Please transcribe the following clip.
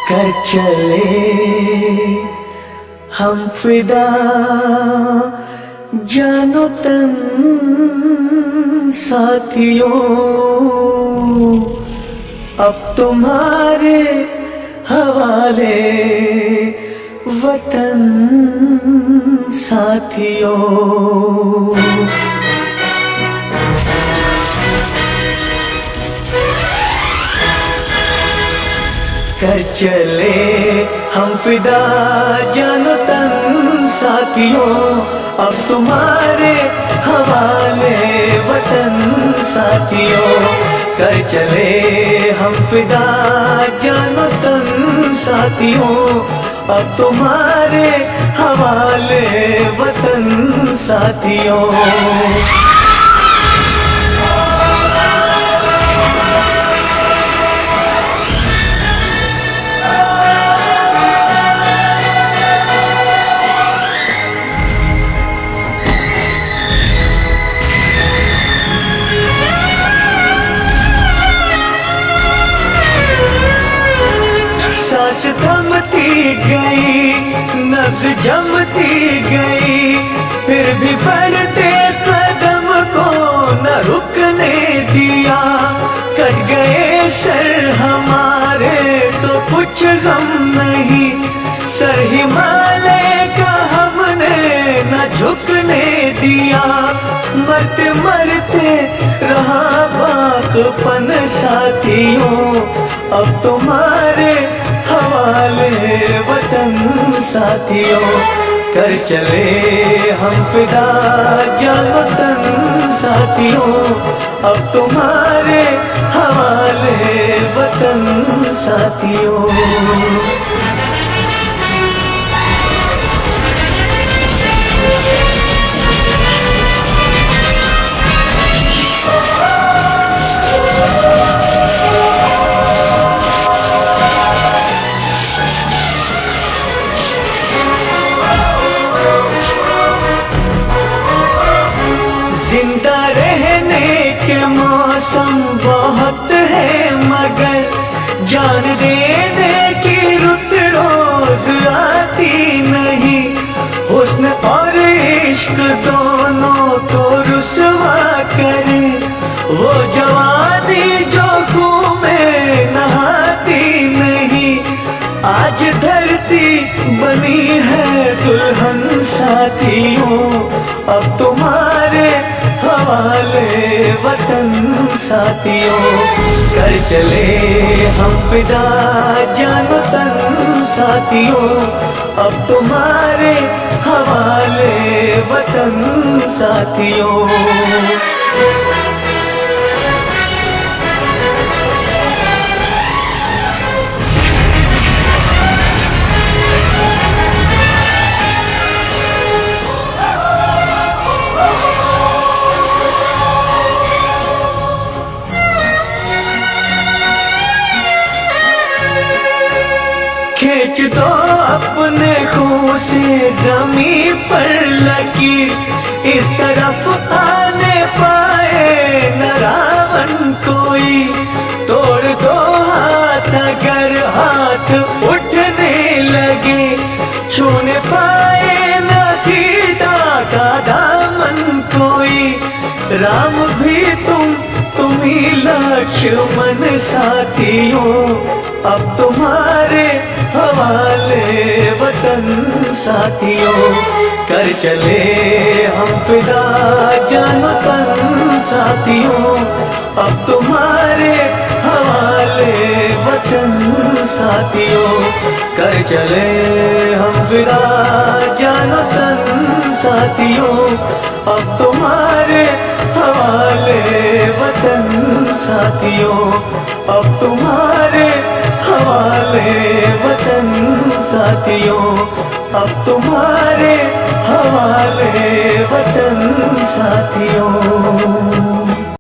कर चले हम फिदा जानो तन साथियों, अब तुम्हारे हवाले वतन साथियों। कर चले हम फिदा जानो तन साथियों, अब तुम्हारे हवाले वतन साथियों। कर चले हम फिदा जानो तन साथियों, अब तुम्हारे हवाले वतन साथियों। सांस थमती गई, नब्ज जमती गई, फिर भी बढ़ते कदम को न रुकने दिया। कट गए सर हमारे तो कुछ गम नहीं, सर हिमालय का हमने न झुकने दिया। मरते मरते रहा बाकपन साथियों, अब तुम्हारे हवाले वतन साथियों। कर चले हम फिदा जानो तन साथियों, अब तुम्हारे हवाले वतन साथियों। जिंदा रहने के मौसम बहुत है, मगर जान देने की रुत रोज आती नहीं। हुस्न और इश्क दोनों को रुसवा करे, वो जवानी जो खून में नहाती नहीं। आज धरती बनी है दुल्हन साथियों, अब तुम्हारे हवाले वतन साथियों। कर चले हम फिदा जानो तन साथियों, अब तुम्हारे हवाले वतन साथियों। खींच दो अपने खून से जमीन पर लकीर, इस तरफ आने पाए न रावण कोई। तोड़ दो हाथ अगर हाथ उठने लगे, छूने पाए न सीता का दामन कोई। राम भी तुम ही लक्ष्मण साथियों, अब तुम्हारे हवाले वतन साथियों। कर चले हम फिदा जानो तन साथियों, अब तुम्हारे हवाले वतन साथियों। कर चले हम फिदा जानो तन साथियों, अब तुम्हारे हवाले वतन साथियों। अब तुम्हारे हवाले वतन साथियों, अब तुम्हारे हवाले वतन साथियों।